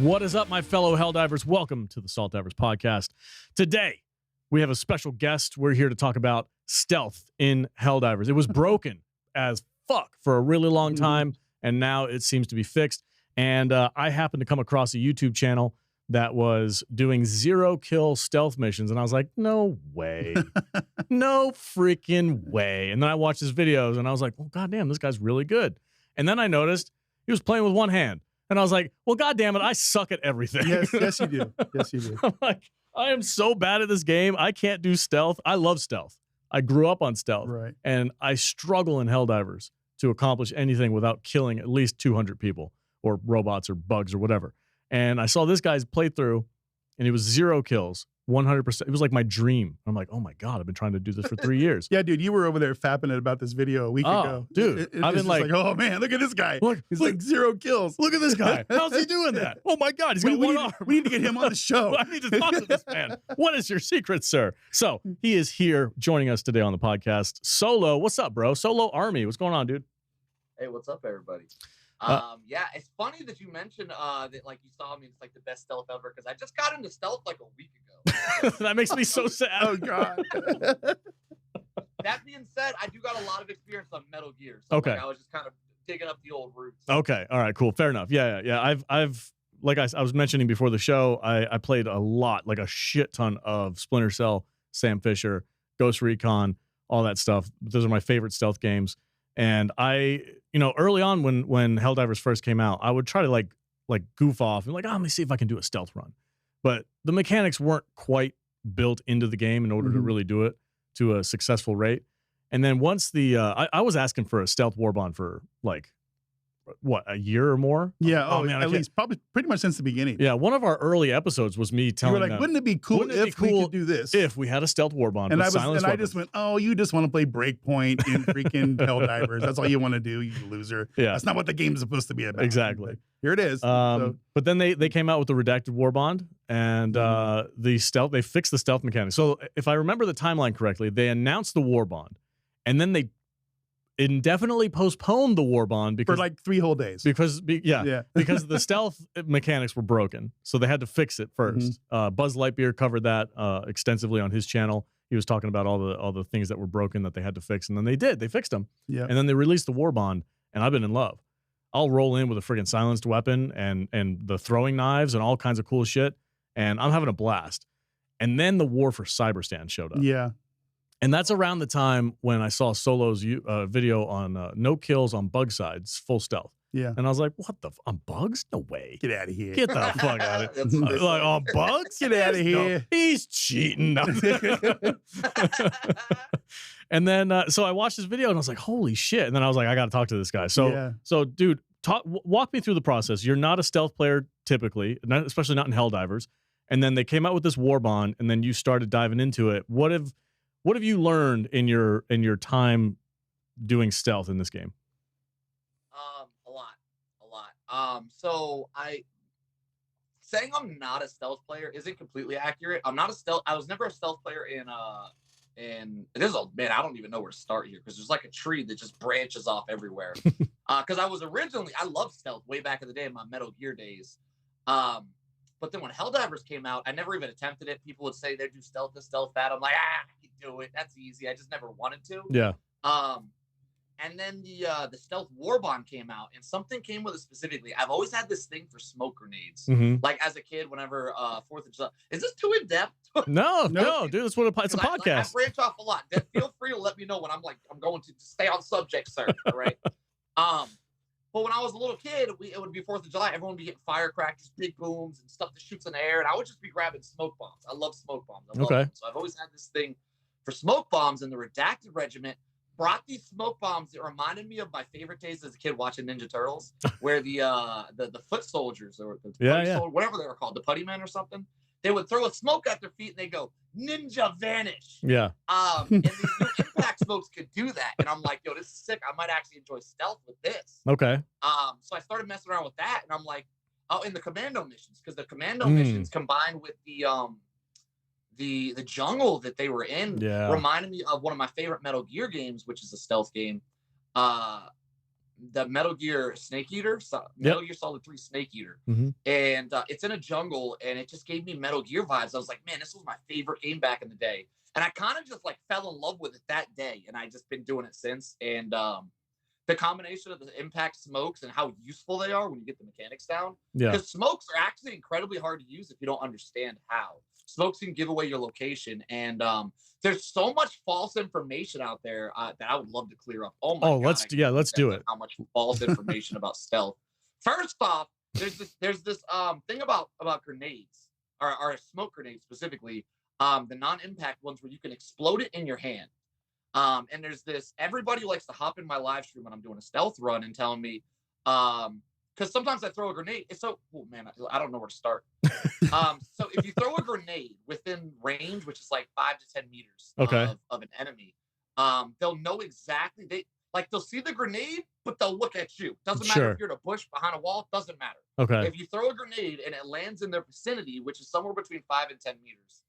What is up, my fellow Helldivers? Welcome to the Salt Divers podcast. Today, we have a special guest. We're here to talk about stealth in Helldivers. It was broken as fuck for a really long time, and now it seems to be fixed. And I happened to come across a YouTube channel that was doing 0-kill stealth missions, and I was like, no way. No freaking way. And then I watched his videos, and I was like, well, goddamn, this guy's really good. And then I noticed he was playing with one hand. And I was like, well, God damn it, I suck at everything. Yes, you do. Yes, you do. I'm like, I am so bad at this game. I can't do stealth. I love stealth. I grew up on stealth. Right. And I struggle in Helldivers to accomplish anything without killing at least 200 people or robots or bugs or whatever. And I saw this guy's playthrough, and it was 0 kills, 100%. It was like my dream. I'm like, oh my God, I've been trying to do this for 3 years. Yeah, dude, you were over there fapping it about this video a week ago. Dude, I've been like, oh man, look at this guy. He's look, like 0 kills. Look at this guy. How's he doing that? Oh my God, he's got one arm. We need to get him on the show. I need to talk to this man. What is your secret, sir? So he is here joining us today on the podcast. Solo, what's up, bro? Solo Armie, what's going on, dude? Hey, what's up, everybody? Yeah, it's funny that you mentioned that like you saw me. It's like the best stealth ever because I just got into stealth like a week ago. That makes me so sad. Oh God. That being said, I do got a lot of experience on Metal Gear. So Okay. Like, I was just kind of digging up the old roots. Okay, all right, cool, fair enough. Yeah. I've like I was mentioning before the show, I played a lot, like a shit ton of Splinter Cell, Sam Fisher, Ghost Recon, all that stuff. Those are my favorite stealth games. And I, early on when Helldivers first came out, I would try to like goof off and like, let me see if I can do a stealth run. But the mechanics weren't quite built into the game in order to really do it to a successful rate. And then once I was asking for a stealth warbond for like, what, a year or more? Yeah. Oh man, at least probably pretty much since the beginning. Yeah, one of our early episodes was me telling you were like, them, wouldn't it be cool if we could do this? If we had a stealth warbond and with silence I just went, oh, you just want to play Breakpoint in freaking Helldivers. That's all you want to do, you loser. Yeah. That's not what the game's supposed to be about. Exactly. But here it is. But then they came out with the redacted warbond and the stealth. They fixed the stealth mechanics. So if I remember the timeline correctly, they announced the warbond, and then they indefinitely postponed the warbond because for like 3 whole days. Because because the stealth mechanics were broken, so they had to fix it first. Buzz Lightyear covered that extensively on his channel. He was talking about all the things that were broken that they had to fix, and then they fixed them. Yeah, and then they released the warbond, and I've been in love. I'll roll in with a friggin' silenced weapon and the throwing knives and all kinds of cool shit, and I'm having a blast. And then the war for Cyberstan showed up. Yeah. And that's around the time when I saw Solo's video on no kills on bug sides, full stealth. Yeah. And I was like, what on bugs? No way. Get out of here. Get the fuck out of here. Like, on bugs? Get out of here. No, he's cheating. And then, so I watched this video and I was like, holy shit. And then I was like, I got to talk to this guy. So dude, walk me through the process. You're not a stealth player typically, especially not in Helldivers. And then they came out with this warbond, and then you started diving into it. What have you learned in your time doing stealth in this game? A lot. So saying I'm not a stealth player isn't completely accurate. I was never a stealth player in this is man, I don't even know where to start here because there's like a tree that just branches off everywhere. Because I loved stealth way back in the day in my Metal Gear days. But then when Helldivers came out, I never even attempted it. People would say they do stealth this, stealth that. I'm like, I can do it. That's easy. I just never wanted to. Yeah. And then the stealth warbond came out, and something came with it specifically. I've always had this thing for smoke grenades. Like as a kid, whenever 4th of July. Is this too in depth? No, dude. That's what it's a podcast. I branch off a lot. Feel free to let me know when I'm going to stay on subject, sir. All right. But when I was a little kid, it would be 4th of July. Everyone would be getting firecrackers, big booms, and stuff that shoots in the air. And I would just be grabbing smoke bombs. I love smoke bombs. I love them. So I've always had this thing for smoke bombs. And the Redacted Regiment brought these smoke bombs that reminded me of my favorite days as a kid watching Ninja Turtles, where the foot soldiers or the whatever they were called, the putty men or something, they would throw a smoke at their feet and they go, ninja vanish. Yeah. And these new impact smokes could do that. And I'm like, yo, this is sick. I might actually enjoy stealth with this. Okay. So I started messing around with that, and I'm like, oh, in the commando missions, because the commando missions combined with the jungle that they were in reminded me of one of my favorite Metal Gear games, which is a stealth game. the Metal Gear Snake Eater, Metal Gear Solid 3 Snake Eater, and it's in a jungle, and it just gave me Metal Gear vibes. I was like, man, this was my favorite game back in the day, and I kind of just like fell in love with it that day, and I just been doing it since. And the combination of the impact smokes and how useful they are when you get the mechanics down. Yeah. Because smokes are actually incredibly hard to use if you don't understand how. Smokes can give away your location. And there's so much false information out there that I would love to clear up. Oh my God. Let's do it. How much false information about stealth. First off, there's this thing about grenades or smoke grenades specifically, the non-impact ones where you can explode it in your hand. And there's this, everybody likes to hop in my live stream when I'm doing a stealth run and telling me, because sometimes I throw a grenade. It's so, oh man, I don't know where to start. So if you throw a grenade within range, which is like 5 to 10 meters of an enemy, they'll know exactly, they'll see the grenade, but they'll look at you. Doesn't matter if you're in a bush behind a wall, doesn't matter. Okay. If you throw a grenade and it lands in their vicinity, which is somewhere between 5 and 10 meters,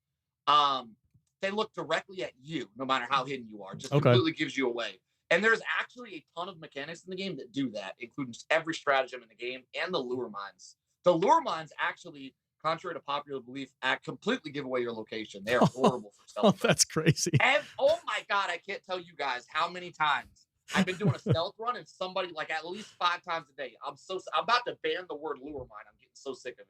they look directly at you, no matter how hidden you are. Just completely gives you away. And there's actually a ton of mechanics in the game that do that, including every stratagem in the game and the lure mines. The lure mines actually, contrary to popular belief, completely give away your location. They are horrible for stealth. Oh, that's crazy. And oh my God, I can't tell you guys how many times I've been doing a stealth run and somebody, like at least 5 times a day. I'm about to ban the word lure mine. I'm getting so sick of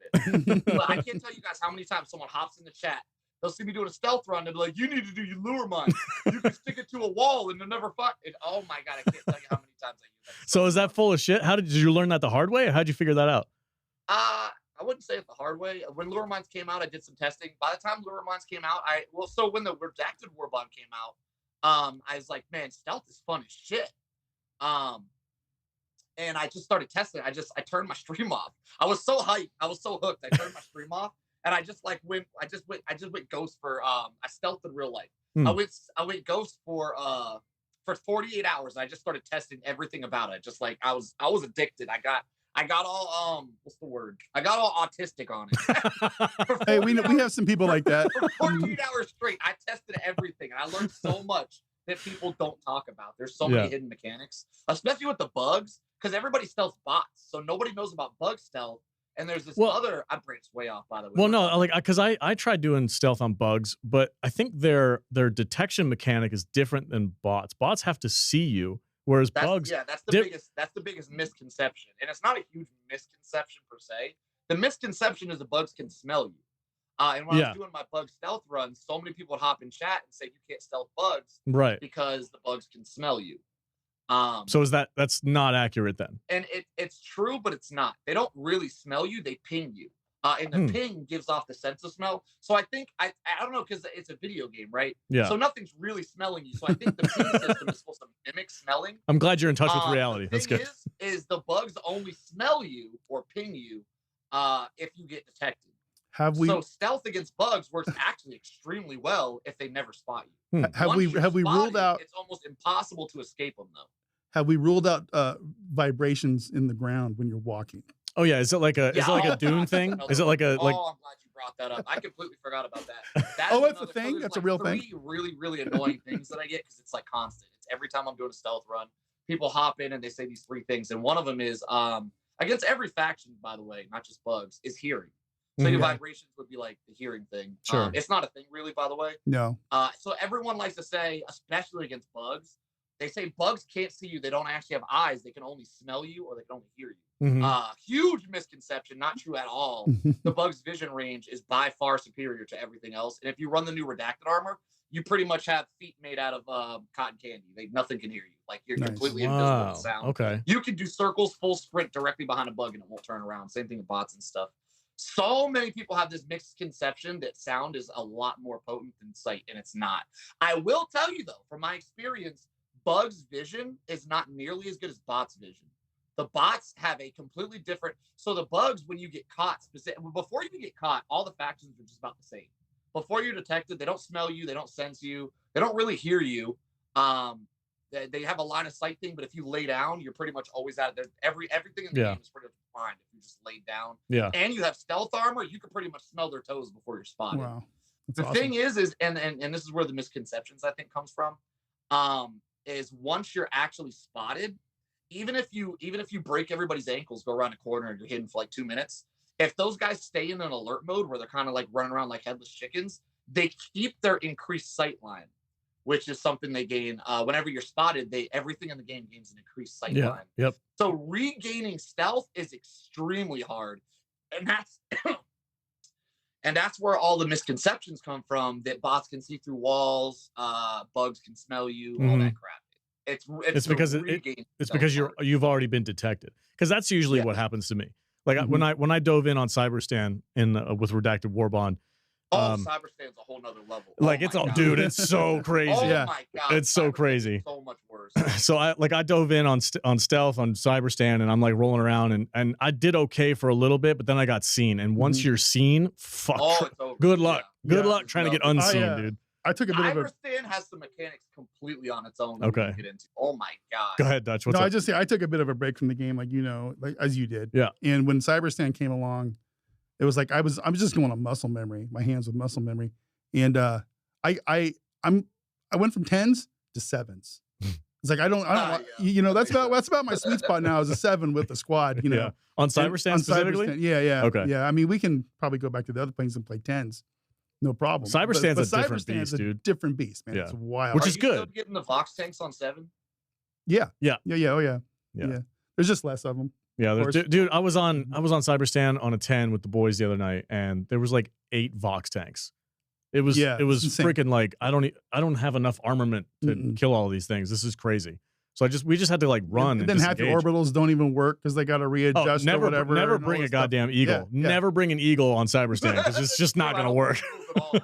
it. But I can't tell you guys how many times someone hops in the chat. They'll see me doing a stealth run. They'll be like, you need to do your lure mine. You can stick it to a wall and they'll never fuck it. Oh my God, I can't tell you how many times I use that. So is that full of shit? Did you learn that the hard way, or how'd you figure that out? I wouldn't say it the hard way. When lure mines came out, I did some testing. By the time lure mines came out, so when the redacted warbomb came out, I was like, man, stealth is fun as shit. And I just started testing. I turned my stream off. I was so hyped. I was so hooked. I turned my stream off. And I just went ghost for I stealthed in real life. I went ghost for 48 hours. And I just started testing everything about it. Just like I was addicted. I got all what's the word? I got all autistic on it. Hey, we have some people like that. For 48 hours straight, I tested everything and I learned so much that people don't talk about. There's so many hidden mechanics, especially with the bugs, because everybody stealths bots. So nobody knows about bug stealth. And there's this other, I branched way off, by the way. Well, no, like, because I tried doing stealth on bugs, but I think their detection mechanic is different than bots. Bots have to see you, whereas bugs. Yeah, that's the biggest misconception. And it's not a huge misconception per se. The misconception is the bugs can smell you. And when I was doing my bug stealth run, so many people would hop in chat and say you can't stealth bugs, right? Because the bugs can smell you. So that's not accurate then? And it's true, but it's not. They don't really smell you; they ping you, and the ping gives off the sense of smell. So I think I don't know, because it's a video game, right? Yeah. So nothing's really smelling you. So I think the ping system is supposed to mimic smelling. I'm glad you're in touch with reality. The that's thing good. Is the bugs only smell you or ping you if you get detected. So stealth against bugs works actually extremely well if they never spot you. Have we ruled out? It's almost impossible to escape them, though. Have we ruled out vibrations in the ground when you're walking? Oh yeah, is it like a dune thing? Is it like a like? Oh, I'm glad you brought that up. I completely forgot about that. It's a thing. That's a real thing. Really, really annoying things that I get because it's like constant. It's every time I'm doing a stealth run, people hop in and they say these 3 things, and one of them is against every faction, by the way, not just bugs, is hearing. So your vibrations would be like the hearing thing. Sure. It's not a thing really, by the way. No. So everyone likes to say, especially against bugs, they say bugs can't see you. They don't actually have eyes. They can only smell you or they can only hear you. Huge misconception. Not true at all. The bug's vision range is by far superior to everything else. And if you run the new redacted armor, you pretty much have feet made out of cotton candy. Nothing can hear you. Like you're completely invisible to sound. Okay. You can do circles, full sprint directly behind a bug and it won't turn around. Same thing with bots and stuff. So many people have this misconception that sound is a lot more potent than sight, and it's not. I will tell you though, from my experience, bugs' vision is not nearly as good as bots' vision. The bots have a completely different. So the bugs, when you get caught, before you get caught, all the factions are just about the same. Before you're detected, they don't smell you, they don't sense you, they don't really hear you. They have a line of sight thing, but if you lay down, you're pretty much always out of there. Everything in the game is pretty much fine if you just lay down. Yeah. And you have stealth armor, you can pretty much smell their toes before you're spotted. Wow. The thing is and this is where the misconceptions I think comes from, is once you're actually spotted, even if you break everybody's ankles, go around a corner and you're hidden for like 2 minutes, if those guys stay in an alert mode where they're kind of like running around like headless chickens, they keep their increased sight line, which is something they gain whenever you're spotted. Everything in the game gains an increased sight line. Yep. So regaining stealth is extremely hard, and that's where all the misconceptions come from, that bots can see through walls, bugs can smell you, all that crap. It's because you've already been detected, because that's usually what happens to me. Like when I dove in on Cyberstan with Redacted Warbond. Cyberstan's a whole nother level. Like dude, it's so crazy. Oh my god, it's so crazy. So much worse. So I dove in on stealth on Cyberstan, and I'm like rolling around, and I did okay for a little bit, but then I got seen, and once you're seen, fuck. It's over. Good luck. Good luck trying to get unseen, dude. I took a bit of a. Cyberstan has some mechanics completely on its own. Okay. Get into. Oh my god. Go ahead, Dutch. What's up? I took a bit of a break from the game, like like as you did. Yeah. And when Cyberstan came along, it was like I was just going on muscle memory, my hands with muscle memory, and I went from 10s to 7s. It's like I don't that's about my sweet spot now, is a 7 with the squad. Yeah. On Cyberstan specifically. Yeah. Okay. Yeah. I mean, we can probably go back to the other planes and play 10s. No problem. Cyberstan's a different beast, dude. Different beast, man. Yeah. It's wild. Which is good. Still getting the Vox tanks on 7? Yeah. Yeah. Oh yeah. There's just less of them. Yeah, dude. I was on Cyberstan on a 10 with the boys the other night, and there was like 8 Vox tanks. It was freaking like I don't have enough armament to kill all of these things. This is crazy. So we just had to like run. And then half your orbitals don't even work because they got to readjust or whatever. Never bring a goddamn eagle. Yeah. Never bring an eagle on Cyberstan, because it's just not gonna work.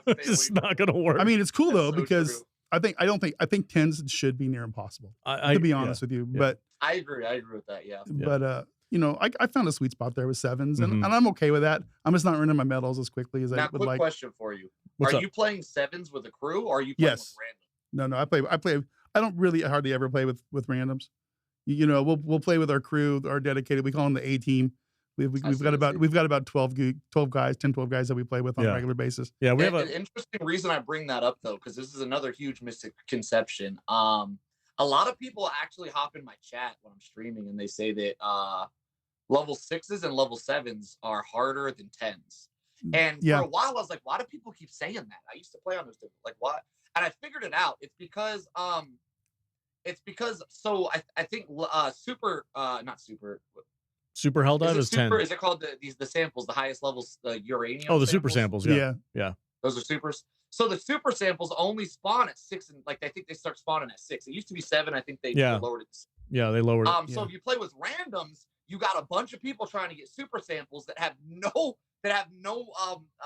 It's just not gonna work. I mean, it's cool though, because I think 10s should be near impossible. To be honest with you, but I agree with that. Yeah. But I found a sweet spot there with 7s, and I'm okay with that. I'm just not running my medals as quickly as I would like. Question for you: What's Are up? you playing 7s with a crew, or are you playing with random? No, I play. I don't really hardly ever play with randoms. We'll play with our crew, our dedicated. We call them the A team. We've got about 12 guys, 12 guys that we play with on a regular basis. Yeah, we have an interesting reason I bring that up though, because this is another huge misconception. A lot of people actually hop in my chat when I'm streaming, and they say that level 6s and level 7s are harder than 10s. And for a while, I was like, why do people keep saying that? I used to play on those different, like, what? And I figured it out. It's because so I think Super Helldivers is 10. Is it called the samples, the highest levels, the uranium? Oh, the super samples. Yeah. Those are supers. So the super samples only spawn at 6, and like I think they start spawning at 6. It used to be 7. I think they lowered it to 6. Yeah, they lowered it. So if you play with randoms, you got a bunch of people trying to get super samples that have no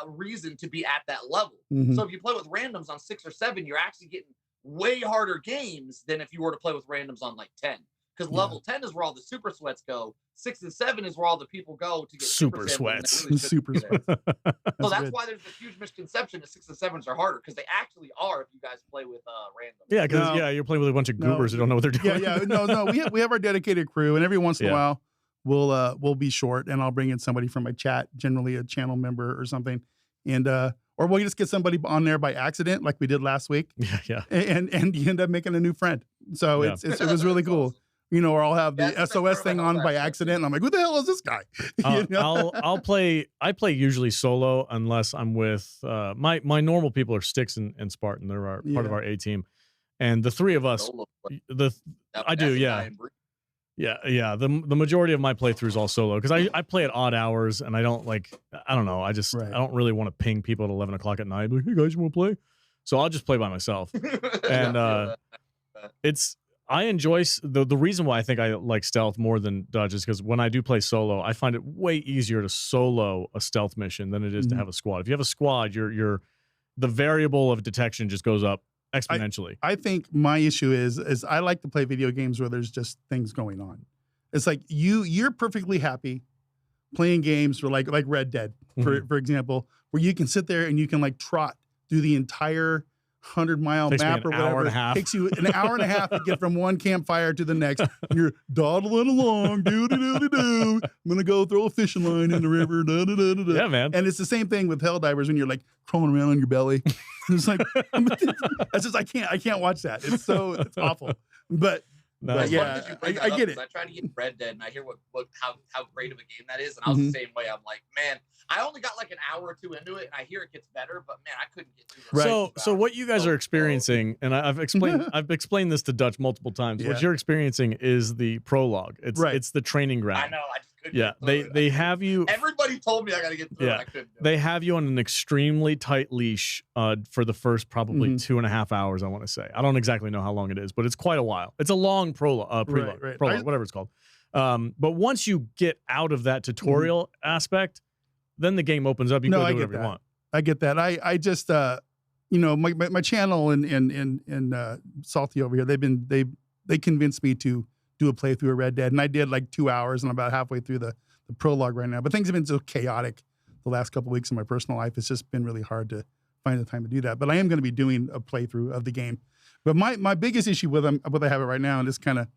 reason to be at that level. So if you play with randoms on 6 or 7, you're actually getting way harder games than if you were to play with randoms on like 10. Because level 10 is where all the super sweats go. 6 and 7 is where all the people go to get super sweats. Super sweats. So that's why there's a huge misconception that 6 and 7s are harder, because they actually are if you guys play with randoms. Yeah, because you're playing with a bunch of goobers who don't know what they're doing. No. We have our dedicated crew, and every once in a while we'll be short, and I'll bring in somebody from my chat, generally a channel member or something, and or we'll just get somebody on there by accident, like we did last week. Yeah. And you end up making a new friend. So it was really cool. Or I'll have the SOS thing on by accident, and I'm like, who the hell is this guy? I play usually solo unless I'm with my normal people are Styx and Spartan. They're part of our A team, and the 3 of us. I do, yeah. The majority of my playthrough is all solo, because I play at odd hours, and I don't know. I don't really want to ping people at 11 o'clock at night. Like, hey guys, you want to play? So I'll just play by myself, and I enjoy the reason why I think I like stealth more than Dodge is because when I do play solo, I find it way easier to solo a stealth mission than it is to have a squad. If you have a squad, the variable of detection just goes up exponentially. I think my issue is I like to play video games where there's just things going on. It's like you're perfectly happy playing games for like Red Dead, for example, where you can sit there and you can like trot through the entire 100-mile map or whatever. It takes you an hour and a half to get from one campfire to the next. You're dawdling along, I'm gonna go throw a fishing line in the river. Yeah, man. And it's the same thing with Helldivers when you're like crawling around on your belly. It's like that's just I can't watch that. It's awful. But No. But It's yeah, funny that you bring that I up, get it. 'cause I tried to get Red Dead, and I hear how great of a game that is, and I was Mm-hmm. the same way. I'm like, man, I only got like an hour or two into it, and I hear it gets better, but man, I couldn't get through the Right. first 2 So what hours. you guys So are experiencing, and I've explained this to Dutch multiple times. What Yeah. you're experiencing is the prologue. Right. It's the training ground. I know, I just couldn't. Yeah, get through it. they have you. Everybody told me I got to get through Yeah. it. I couldn't. Do They it. have you on an extremely tight leash for the first probably Mhm. 2.5 hours. I want to say. I don't exactly know how long it is, but it's quite a while. It's a long prelogue, Right. prologue, whatever it's called. But once you get out of that tutorial aspect, then the game opens up. You No, go I do get whatever you that. want. I get that. I just my channel and Salty over here, they convinced me to do a playthrough of Red Dead, and I did like 2 hours, and I'm about halfway through the prologue right now. But things have been so chaotic the last couple of weeks in my personal life. It's just been really hard to find the time to do that. But I am going to be doing a playthrough of the game. But my biggest issue with what I have it right now, and this kind of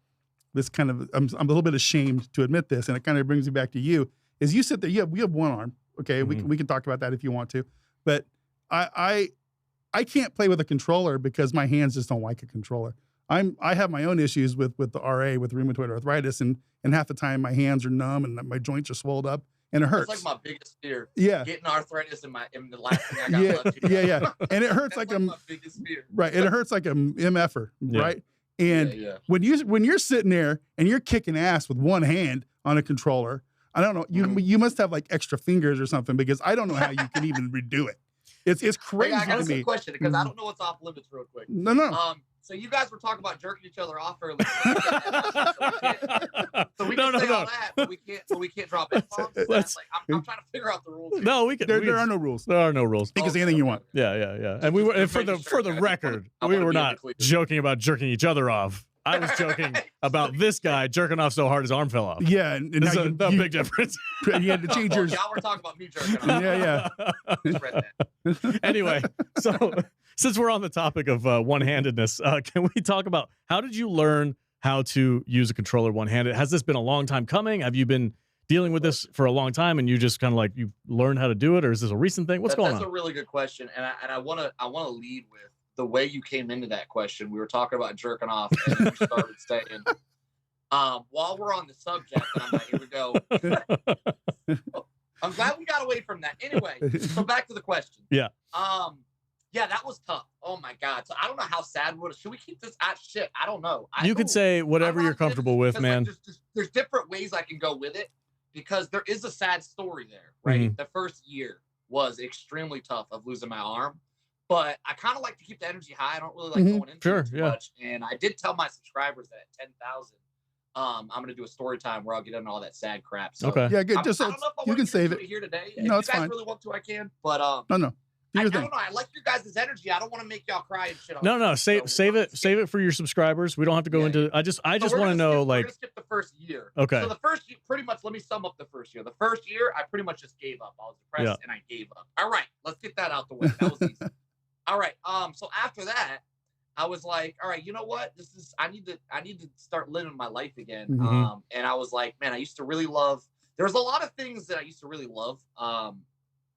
I'm a little bit ashamed to admit this, and it kind of brings me back to you, is you sit there, we have one arm. Okay, we can talk about that if you want to, but I can't play with a controller because my hands just don't like a controller. I have my own issues with the RA, with rheumatoid arthritis, and half the time my hands are numb and my joints are swelled up and it hurts. That's like my biggest fear. Yeah, Getting arthritis in the last thing I got left. yeah, and it hurts That's like my biggest fear. right, and it hurts like a MFer, Yeah. right? And Yeah. when you're sitting there and you're kicking ass with one hand on a controller, I don't know, you must have like extra fingers or something, because I don't know how you can even redo it. It's crazy I got to a me. question because I don't know what's off limits real quick. No. So you guys were talking about jerking each other off earlier. So we No, can say no. all that, but we can't drop F-bombs. Let's- I'm trying to figure out the rules. here. No, we can. There are no rules. There are no rules. Think of Okay, anything you okay, want. okay. Yeah. And we were, and for the Making sure, guys. record, I we wanna were be not clear. joking about jerking each other off. I was joking about this guy jerking off so hard his arm fell off. Yeah, and There's now a big difference. you had to change Well, yours. y'all were talking about me jerking off. Yeah. Just read that. Anyway, so since we're on the topic of one-handedness, can we talk about how did you learn how to use a controller one-handed? Has this been a long time coming? Have you been dealing with this for a long time and you just kind of like you learned how to do it, or is this a recent thing? What's going That's on? a really good question, and I want to lead with the way you came into that question. We were talking about jerking off, and then you started saying, while we're on the subject, and I'm like, here we go. I'm glad we got away from that. Anyway, so back to the question. Yeah. Yeah, that was tough. Oh my God. So I don't know how sad would. Should we keep this? Shit, I don't know. You could say whatever I'm you're not gonna- comfortable with, because, man. Like, there's different ways I can go with it, because there is a sad story there, right? Mm-hmm. The first year was extremely tough of losing my arm, but I kind of like to keep the energy high. I don't really like going into Sure, it too yeah. much. And I did tell my subscribers that at 10,000, I'm going to do a story time where I'll get into all that sad crap. So Okay. Yeah, good. I Just don't so know if I you wanna can get save into it. here today. No, If it's you guys fine. really want to, I can. But No. Do I your don't thing. know. I like your guys' energy. I don't want to make y'all cry and shit. No, save it. it for your subscribers. We don't have to go Yeah, into. I just So want to we're gonna know, skip- we're like, gonna skip the first year. okay, So the first year, pretty much, let me sum up the first year. The first year, I pretty much just gave up. I was depressed and I gave up. All right, let's get that out the way. That was easy. All right. So after that, I was like, all right, you know what? I need to start living my life again. Mhm. And I was like, man, I used to really love. There was a lot of things that I used to really love.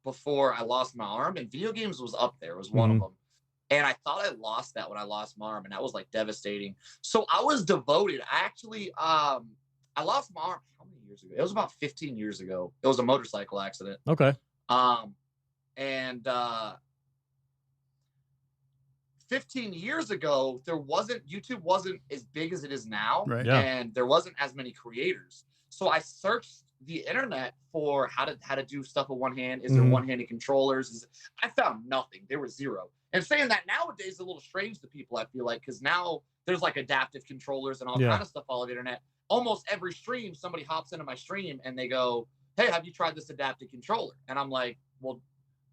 Before I lost my arm, and video games was up there. It was one of them. And I thought I lost that when I lost my arm, and that was like devastating. So I was devoted. I actually, I lost my arm how many years ago? It was about 15 years ago. It was a motorcycle accident. okay, And 15 years ago, YouTube wasn't as big as it is now. Right. Yeah. And there wasn't as many creators. So I searched the internet for how to do stuff with one hand. Is there Mhm. one-handed controllers? I found nothing. There was zero. And saying that nowadays is a little strange to people, I feel like, because now there's like adaptive controllers and all Yeah. kind of stuff all over the internet. Almost every stream, somebody hops into my stream and they go, hey, have you tried this adaptive controller? And I'm like, well,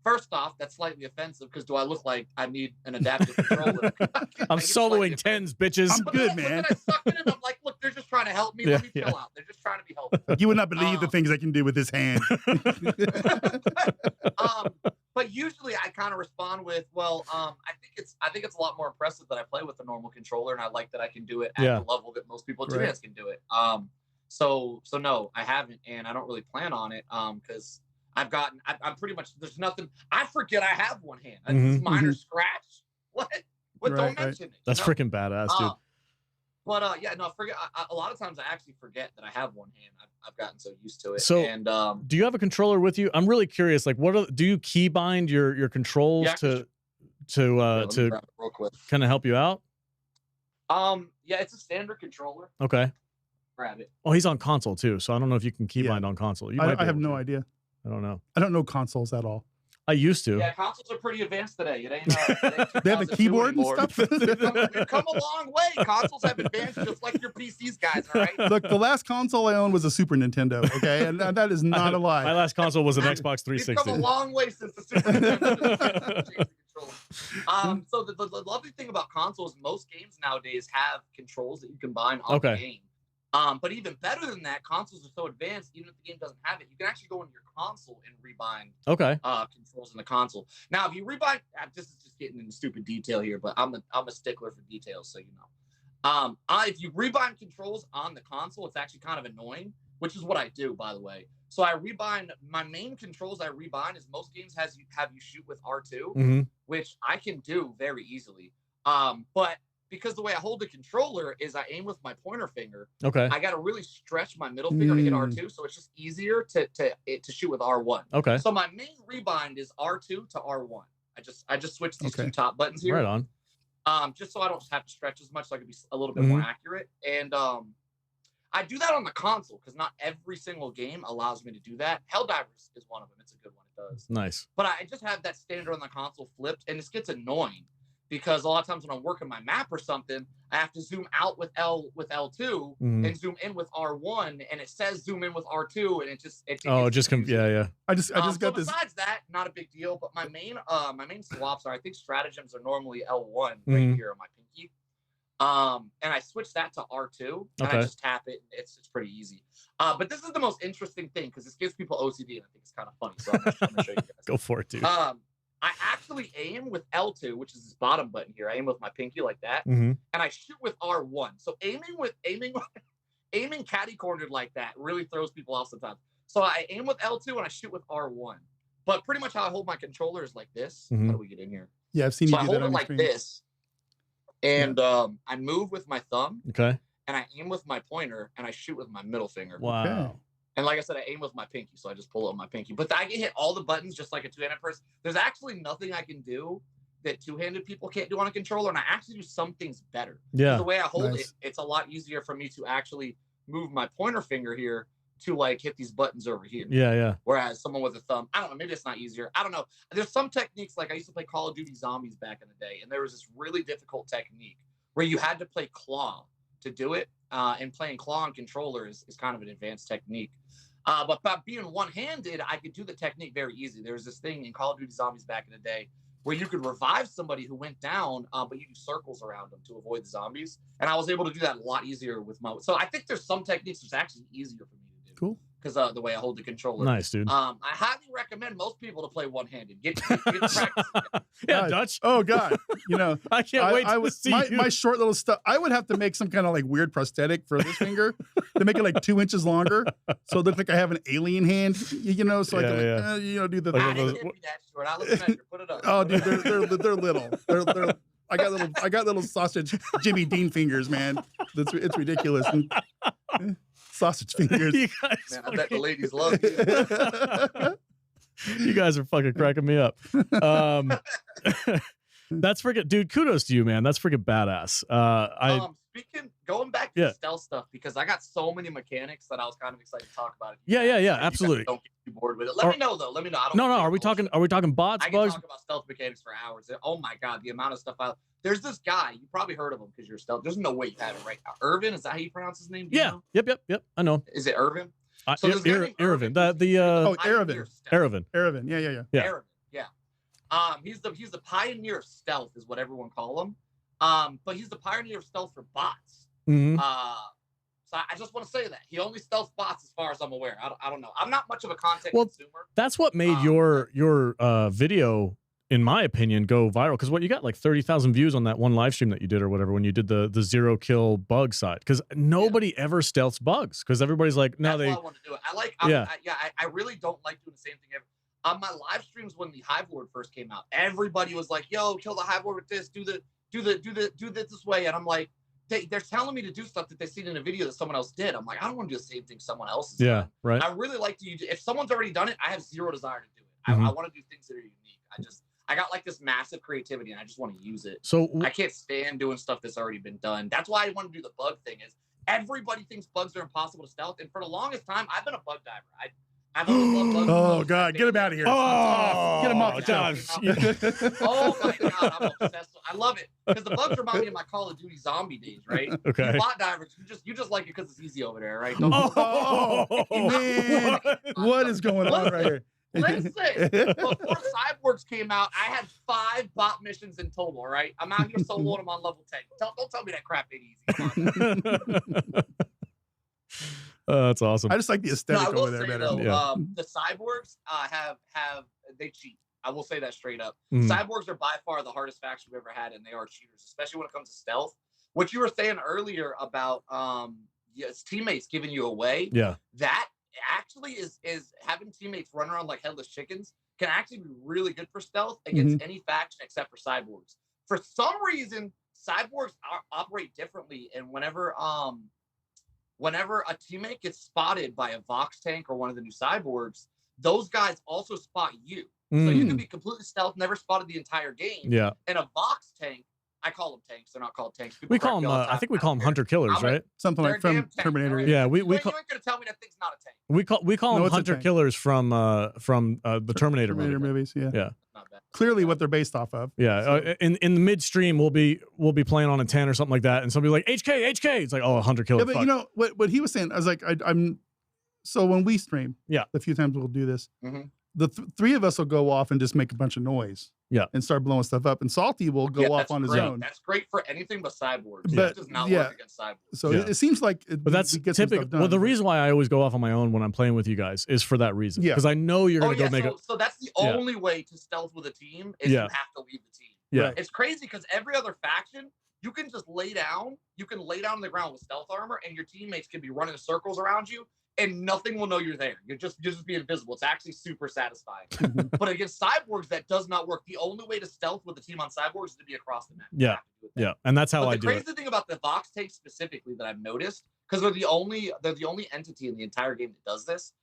first off, that's slightly offensive, because do I look like I need an adaptive controller? I'm Like, it's slightly soloing offensive. tens, bitches. I'm But good, then man. I sucked it in. I'm like, look, they're just trying to help me. Let me Yeah, chill out. They're just trying to be helpful. You would not believe the things I can do with this hand. But usually I kind of respond with, well, I think it's a lot more impressive that I play with a normal controller, and I like that I can do it at Yeah. the level that most people Right. advanced can do it. So no, I haven't, and I don't really plan on it, because I'm pretty much, there's nothing. I forget I have one hand. This Mhm, minor scratch. What? Right, Don't right. mention it. That's you know? freaking badass, dude. But yeah, no, forget. A lot of times I actually forget that I have one hand. I've gotten so used to it. So, and do you have a controller with you? I'm really curious. Like, do you key bind your controls yeah, to let me to grab it real quick. kind of help you out? Yeah, it's a standard controller. Okay. Grab it. Oh, he's on console too, so I don't know if you can key bind on console. You might I have no idea. I don't know. I don't know consoles at all. I used to. Yeah, consoles are pretty advanced today. It ain't. They have a keyboard and stuff. We've come a long way. Consoles have advanced just like your PCs, guys. All right. Look, the last console I owned was a Super Nintendo. Okay, and that is not a lie. My last console was an Xbox 360. We've come a long way since the Super Nintendo. So the lovely thing about consoles, most games nowadays have controls that you can bind on the game. But even better than that, consoles are so advanced, even if the game doesn't have it, you can actually go into your console and rebind controls in the console. Now, if you rebind, this is just getting into stupid detail here, but I'm a stickler for details, so you know. If you rebind controls on the console, it's actually kind of annoying, which is what I do, by the way. So I rebind, my main controls I rebind is most games have you shoot with R2, which I can do very easily. But because the way I hold the controller is I aim with my pointer finger. Okay. I got to really stretch my middle finger to hit R2, so it's just easier to shoot with R1. Okay. So my main rebind is R2 to R1. I just switched these two top buttons here. Right on. Just so I don't have to stretch as much, so I can be a little bit more accurate. And I do that on the console because not every single game allows me to do that. Helldivers is one of them. It's a good one. It does. Nice. But I just have that standard on the console flipped, and this gets annoying. Because a lot of times when I'm working my map or something, I have to zoom out with L2 and zoom in with R1, and it says zoom in with R2, and it just I just got this. Besides that, not a big deal. But my main swaps are, I think stratagems are normally L1 right here on my pinky, and I switch that to R2 and I just tap it, and it's pretty easy. But this is the most interesting thing because this gives people OCD, and I think it's kind of funny. So I'm gonna show you guys. Go for it, dude. I actually aim with L2, which is this bottom button here. I aim with my pinky like that, and I shoot with R1. So aiming catty cornered like that really throws people off sometimes. So I aim with L2 and I shoot with R1. But pretty much how I hold my controller is like this. How do we get in here? Yeah, I've seen you do that on I hold it like this, and I move with my thumb. Okay. And I aim with my pointer, and I shoot with my middle finger. Wow. Okay. And like I said, I aim with my pinky, so I just pull it on my pinky. But I can hit all the buttons just like a two-handed person. There's actually nothing I can do that two-handed people can't do on a controller, and I actually do some things better. Yeah. The way I hold it, it's a lot easier for me to actually move my pointer finger here to like hit these buttons over here. Yeah, yeah. Whereas someone with a thumb, I don't know, maybe it's not easier. I don't know. There's some techniques, like I used to play Call of Duty Zombies back in the day, and there was this really difficult technique where you had to play claw to do it. And playing claw on controller is kind of an advanced technique. But by being one-handed, I could do the technique very easy. There was this thing in Call of Duty Zombies back in the day where you could revive somebody who went down, but you do circles around them to avoid the zombies. And I was able to do that a lot easier with my... So I think there's some techniques that's actually easier for me to do. Cool. Because the way I hold the controller. Nice, dude. I highly recommend most people to play one-handed. Get practice. Yeah, Dutch. Oh, God. You know, I can't wait to see my short little stuff. I would have to make some kind of like weird prosthetic for this finger to make it like 2 inches longer. So it looks like I have an alien hand, you know, so I can do the... It can't be that short. I'll look at you. Put it up. Oh, dude, they're little. They're I got little sausage Jimmy Dean fingers, man. It's ridiculous. Sausage fingers. You guys man, I bet the ladies love you. You guys are fucking cracking me up. That's freaking, dude. Kudos to you, man. That's freaking badass. Going back to the stealth stuff, because I got so many mechanics that I was kind of excited to talk about it. Yeah, absolutely. Don't get too bored with it. Let me know though. Let me know. No. Are we talking bots, I can bugs? talk about stealth mechanics for hours. Oh my god, the amount of stuff there's this guy, you probably heard of him because you're stealth. There's no way you have it right now. Irvin, is that how you pronounce his name? Yeah. Yep. I know. Is it Irvin? So Irvin. Irvin. Irvin. Yeah. Irvin. Yeah. He's the pioneer of stealth, is what everyone call him. But he's the pioneer of stealth for bots. So I just want to say that he only stealth bots as far as I'm aware. I don't know. I'm not much of a content consumer. That's what made your video, in my opinion, go viral. Because you got like 30,000 views on that one live stream that you did or whatever when you did the 0 kill bug side. Because nobody ever stealths bugs. Because everybody's like, no, That's why I want to do it. I really don't like doing the same thing every. On my live streams when the Hive Lord first came out, everybody was like, "Yo, kill the Hive Lord with this. Do this this way," and I'm like, they're telling me to do stuff that they seen in a video that someone else did. I'm like, I don't want to do the same thing someone else has done. Right. I really like to, if someone's already done it, I have zero desire to do it. Mhm. I want to do things that are unique. I got like this massive creativity and I just want to use it. So I can't stand doing stuff that's already been done. That's why I want to do the bug thing. Is everybody thinks bugs are impossible to stealth, and for the longest time, I've been a bug diver. I've always loved bugs. Oh God, get him out of here! Get him off the show. Oh my God, I'm obsessed. I love it because the bugs remind me of my Call of Duty zombie days, right? Okay. You bot divers, you just like it because it's easy over there, right? Oh, man, what is going on right here? Listen, before Cyborgs came out, I had 5 bot missions in total, right? I'm out here soloing them on level 10. Don't tell me that crap ain't easy. That's awesome. I just like the aesthetic over there better. Though, the Cyborgs they cheat. I will say that straight up. Mm. Cyborgs are by far the hardest faction we've ever had, and they are cheaters, especially when it comes to stealth. What you were saying earlier about teammates giving you away. Yeah. That actually is having teammates run around like headless chickens can actually be really good for stealth against any faction except for Cyborgs. For some reason, Cyborgs operate differently, and whenever a teammate gets spotted by a Vox tank or one of the new Cyborgs, those guys also spot you. So you can be completely stealth, never spotted the entire game. Yeah. And a Vox tank, I call them tanks. They're not called tanks. People We call correct me them. all the time. I think we call them hunter killers, right? Something They're like a from damn tank, Terminator. right? Yeah, we You call. ain't gonna tell me that thing's not a tank. We call No, them it's a hunter tank. killers from the Terminator movie. movies. Yeah. Yeah. Not bad. Clearly, what they're based off of. Yeah, in the midstream we'll be playing on a 10 or something like that, and somebody like HK. It's like, oh, a hunter killer. Yeah, but fuck. you know what he was saying. I was like, I'm. So when we stream, the few times we'll do this, the three of us will go off and just make a bunch of noise. Yeah. And start blowing stuff up, and Salty will go off on his own. That's great for anything but Cyborgs. But, That does not work against Cyborgs. So it seems like, but that's typical. Well, the reason why I always go off on my own when I'm playing with you guys is for that reason. Because I know you're gonna go make it. So that's the only way to stealth with a team is you have to leave the team. Yeah. It's crazy because every other faction, you can just lay down. You can lay down on the ground with stealth armor, and your teammates can be running circles around you, and nothing will know you're there. You'll just be invisible. It's actually super satisfying. But against Cyborgs, that does not work. The only way to stealth with a team on Cyborgs is to be across the map. Yeah, and that's how I do it. The crazy thing about the Vox tanks specifically that I've noticed, because they're the only entity in the entire game that does this,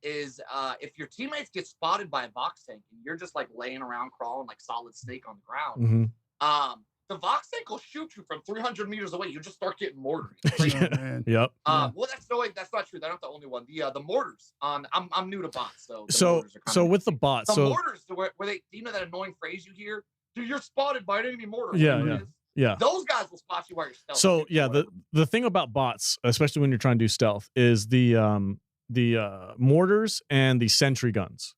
is if your teammates get spotted by a Vox tank and you're just like laying around crawling like Solid Snake on the ground, the Vox tank will shoot you from 300 meters away. You just start getting mortared. Yep. Well, that's not true. They're not the only one. The mortars on. I'm new to bots, so with the bots, the mortars where they, you know that annoying phrase you hear, dude, you're spotted by an enemy mortar. Yeah. Those guys will spot you while you're stealth. So yeah, the thing about bots, especially when you're trying to do stealth, is the mortars and the sentry guns.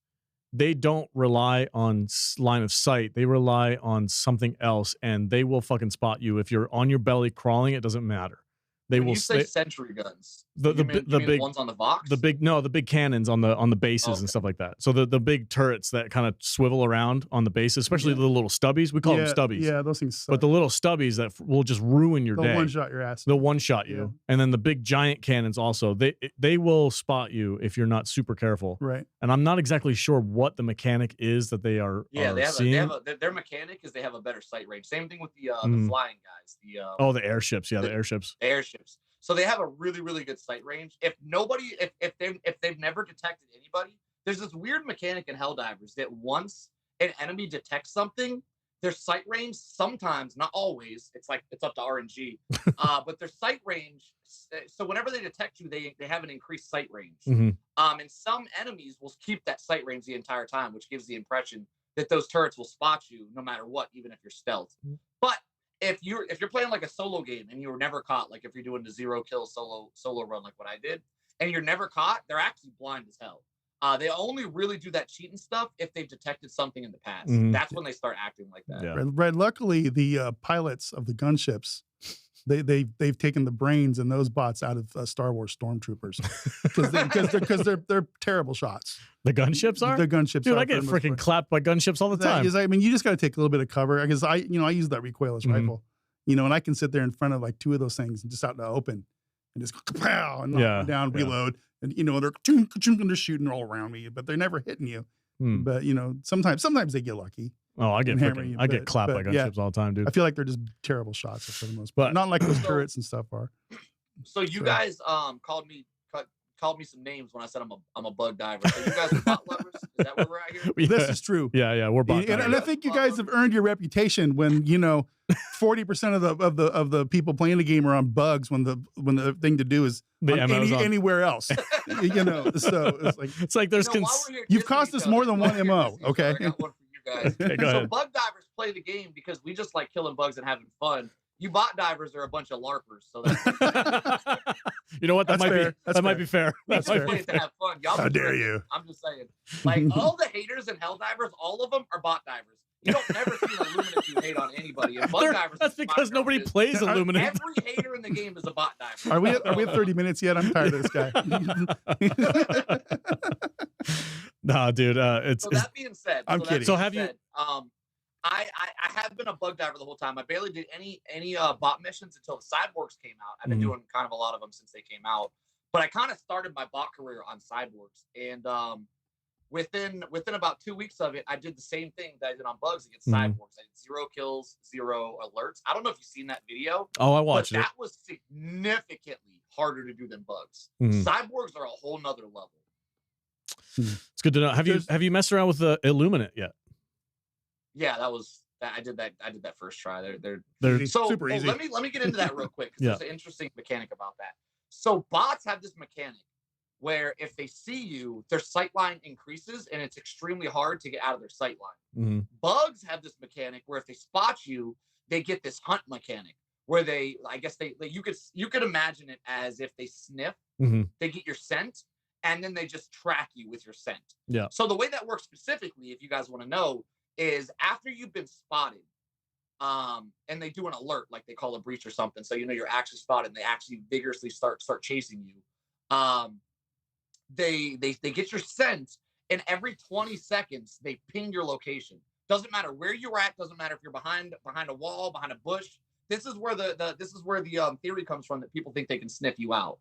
They don't rely on line of sight. They rely on something else, and they will fucking spot you if you're on your belly crawling. It doesn't matter. They will say sentry guns. The big ones on the Vox. The big cannons on the bases and stuff like that. So the big turrets that kind of swivel around on the bases, especially the little stubbies. We call them stubbies. Yeah, those things suck. But the little stubbies that will just ruin your day. They'll one shot your ass. They'll one shot you. And then the big giant cannons also. They will spot you if you're not super careful. Right. And I'm not exactly sure what the mechanic is that they are. Yeah, seeing. Their mechanic is they have a better sight range. Same thing with the flying guys. The airships. Yeah, the airships. The airships. So they have a really, really good sight range. If they've never detected anybody, there's this weird mechanic in Helldivers that once an enemy detects something, their sight range sometimes, not always, it's up to RNG, but their sight range. So whenever they detect you, they have an increased sight range. And some enemies will keep that sight range the entire time, which gives the impression that those turrets will spot you no matter what, even if you're stealth. But if you're playing like a solo game and you were never caught, like if you're doing the 0 kill solo run like what I did, and you're never caught, they're actually blind as hell. They only really do that cheating stuff if they've detected something in the past. That's when they start acting like that. Yeah. Right. Luckily, the pilots of the gunships, they've taken the brains and those bots out of Star Wars stormtroopers because they're terrible shots. The gunships are? The gunships, dude. I get freaking clapped by gunships all the time. I mean, you just got to take a little bit of cover because I use that recoilless rifle, and I can sit there in front of like 2 of those things and just out in the open and just pow and knock them down, reload, and they're shooting all around me, but they're never hitting you. But sometimes they get lucky. Oh, I get and hammering you, clapped by yeah. gunships all the time, dude. I feel like they're just terrible shots for the most part. But- Not like those turrets and stuff are. So you guys called me some names when I said I'm a bug diver. So you guys are bot lovers? Is that where we're at here? Yeah. This is true. Yeah, we're bot And I think you guys have earned your reputation when 40% of the people playing the game are on bugs when the thing to do is on anywhere else. So it's like there's you've cost us more than one MO. Okay. I got one for you guys. Okay, go So ahead. bug divers play the game because we just like killing bugs and having fun. You bot divers are a bunch of larpers. So that's you know what? That might be fair. we just play it to have fun. Y'all How be dare crazy. you? I'm just saying. Like all the haters in Helldivers, all of them are bot divers. You don't never see an Illuminate who hate on anybody. And bug divers. That's because nobody plays Illuminate. Every hater in the game is a bot diver. Are we at 30 minutes yet? I'm tired of this guy. Nah, dude. It's So that being said, I'm kidding. So have you? I have been a bug diver the whole time. I barely did any bot missions until the Cyborgs came out. I've been doing kind of a lot of them since they came out. But I kind of started my bot career on Cyborgs, and within about 2 weeks of it, I did the same thing that I did on bugs against Cyborgs. I did 0 kills, 0 alerts. I don't know if you've seen that video. Oh, I watched but it. That was significantly harder to do than bugs. Mhm. Cyborgs are a whole nother level. It's good to know. Have you messed around with the Illuminate yet? Yeah, I did that first try. They're So super easy. let me get into that real quick because Yeah. there's an interesting mechanic about that. So bots have this mechanic where if they see you, their sight line increases and it's extremely hard to get out of their sight line. Bugs have this mechanic where if they spot you, they get this hunt mechanic where you could imagine it as if they sniff, they get your scent, and then they just track you with your scent. Yeah. So the way that works specifically, if you guys want to know, is after you've been spotted, and they do an alert, like they call a breach or something. So you're actually spotted, and they actually vigorously start chasing you. They get your scent, and every 20 seconds they ping your location. Doesn't matter where you're at. Doesn't matter if you're behind a wall, behind a bush. This is where the theory comes from that people think they can sniff you out.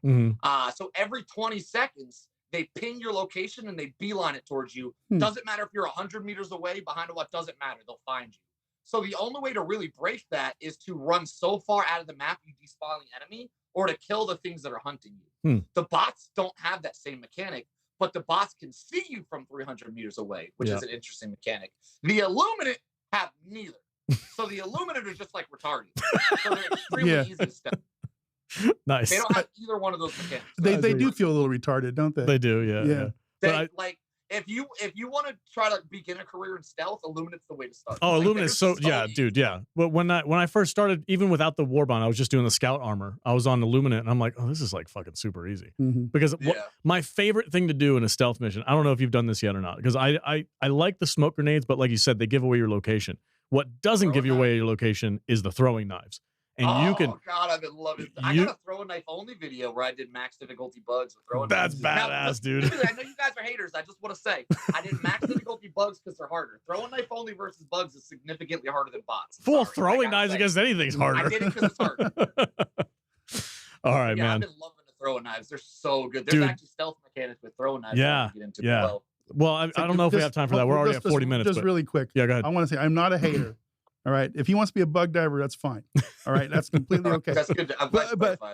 So every 20 seconds they ping your location and they beeline it towards you. Doesn't matter if you're 100 meters away, behind a what, doesn't matter. They'll find you. So the only way to really break that is to run so far out of the map you despawn the enemy, or to kill the things that are hunting you. The bots don't have that same mechanic, but the bots can see you from 300 meters away, which is an interesting mechanic. The Illuminate have neither. So the Illuminate are just like retarded. So they're extremely easy to step. Nice. They don't have either one of those mechanics. They do feel a little retarded, don't they? They do, yeah. Like if you want to try to begin a career in stealth, Illuminate's the way to start. Oh, like, Illuminate's so easy. dude, yeah. But when I first started, even without the warbond, I was just doing the scout armor. I was on Illuminate, and I'm like, oh, this is like fucking super easy. Because my favorite thing to do in a stealth mission, I don't know if you've done this yet or not, because I like the smoke grenades, but like you said, they give away your location. What doesn't give you away your location is the throwing knives. And you can. Oh God, I've been loving. I got a throw a knife only video where I did max difficulty bugs with throwing. That's knives. badass, dude. I know you guys are haters. I just want to say I did max difficulty bugs because they're harder. Throwing knife only versus bugs is significantly harder than bots. Throwing knives against anything's harder. I did it because it's hard. All right, man. I've been loving the throwing knives. They're so good. There's actually stealth mechanics with throwing knives. Yeah, get into Well, I don't know if we have time for that. We're already at 40 minutes. Just really quick. Yeah, go ahead. I want to say I'm not a hater. All right. If he wants to be a bug diver, that's fine. All right. That's completely okay. That's good.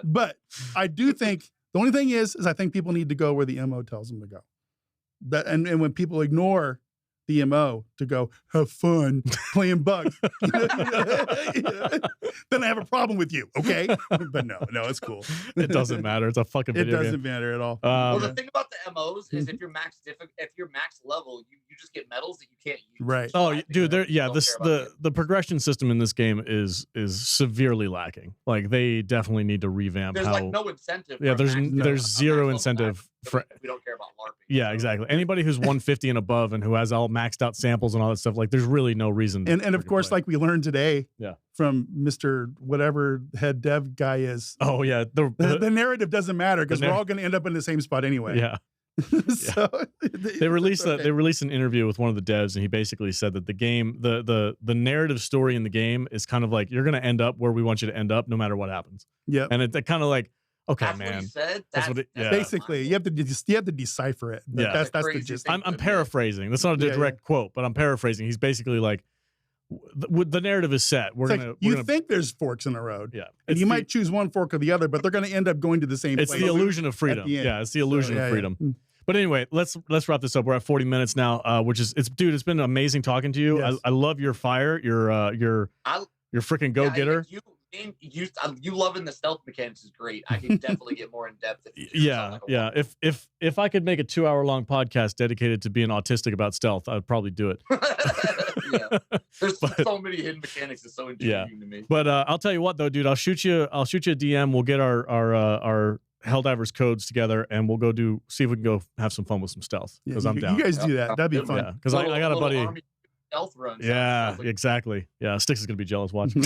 But I do think the only thing is I think people need to go where the MO tells them to go. And when people ignore the MO to go have fun playing bugs, then I have a problem with you. Okay. But no, it's cool. It doesn't matter. It's a fucking video game. It doesn't matter at all. Well, the thing about the MOs is if you're max level, you just get medals that you can't use. Right. Oh, dude, the progression system in this game is severely lacking. Like they definitely need to revamp. There's like no incentive. Yeah, there's zero incentive for. We don't care about LARPing. Yeah, exactly. Anybody who's 150 and above and who has all maxed out samples and all that stuff, like there's really no reason. And of course, like we learned today, yeah, from Mr. whatever head dev guy is. Oh yeah, the narrative doesn't matter because we're all going to end up in the same spot anyway. Yeah. So they released an interview with one of the devs, and he basically said that the game, the narrative story in the game is kind of like you're going to end up where we want you to end up, no matter what happens. Yeah, and it's kind of like. Okay, that's man. What he said. That's what it, yeah. Basically, you have to decipher it. Yeah, that's the gist. I'm paraphrasing. That's not a direct quote, but I'm paraphrasing. He's basically like, the narrative is set. We're It's gonna like you think there's forks in the road, yeah, and you might choose one fork or the other, but they're going to end up going to the same it's place. the illusion of freedom. the end. Yeah, it's the illusion of freedom. Yeah. But anyway, let's wrap this up. We're at 40 minutes now, which is dude. It's been amazing talking to you. Yes. I love your fire. Your freaking go getter. You loving the stealth mechanics is great. I can definitely get more in depth. Yeah. If I could make a 2-hour-long podcast dedicated to being autistic about stealth, I'd probably do it. Yeah. There's so many hidden mechanics. It's so intriguing to me. But I'll tell you what though, dude. I'll shoot you a DM. We'll get our Helldivers codes together, and we'll go see if we can go have some fun with some stealth. Because I'm down. You guys do that. That'd be fun. Yeah, because I got a buddy. Armie stealth run. Yeah, exactly. Yeah, Sticks is gonna be jealous watching.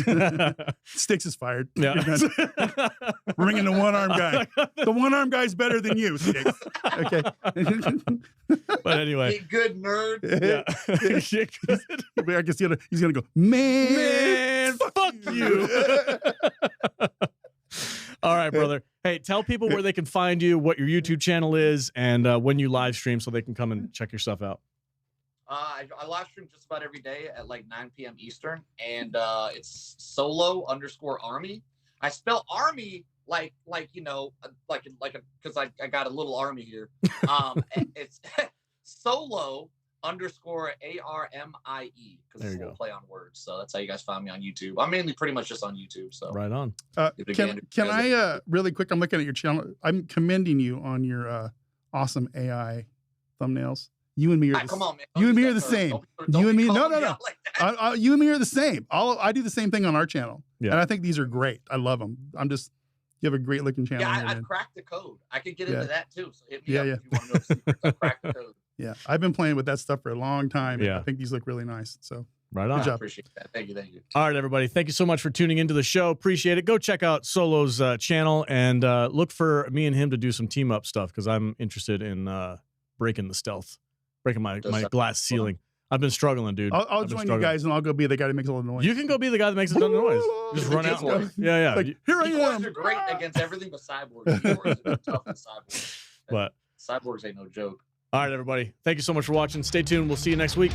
Sticks is fired. Yeah. We're bringing the one-arm guy. The one-arm guy's better than you, Sticks. Okay. But anyway. Get good, nerd. Yeah. Get good. I guess he's gonna go, man, fuck you. All right, brother. Hey, tell people where they can find you, what your YouTube channel is, and when you live stream so they can come and check your stuff out. I live stream just about every day at like 9 p.m. Eastern, and it's solo_Armie. I spell Armie like because I got a little army here. It's solo_ARMIE because it's a little play on words. So that's how you guys find me on YouTube. I'm mainly pretty much just on YouTube. So right on. Can I really quick? I'm looking at your channel. I'm commending you on your awesome AI thumbnails. You and me are come on, man. You and me are the same. You and me, no. Like you and me are the same. I do the same thing on our channel, yeah. And I think these are great. I love them. You have a great looking channel. Yeah, I've cracked the code. I could get into that too. So hit me up if you want to know the secrets. I've cracked the code. Yeah, I've been playing with that stuff for a long time. Yeah, I think these look really nice. So right on. Good job. I appreciate that. Thank you. All right, everybody. Thank you so much for tuning into the show. Appreciate it. Go check out Solo's channel and look for me and him to do some team up stuff because I'm interested in breaking the stealth, breaking my glass ceiling. I've been struggling, dude. I'll join you guys and I'll go be the guy that makes all the noise. You can go be the guy that makes a ton of noise. Just run out. Yeah. Like, here I am. Are great against everything but cyborgs. Keyboards are tough than cyborgs. But cyborgs ain't no joke. All right, everybody. Thank you so much for watching. Stay tuned. We'll see you next week.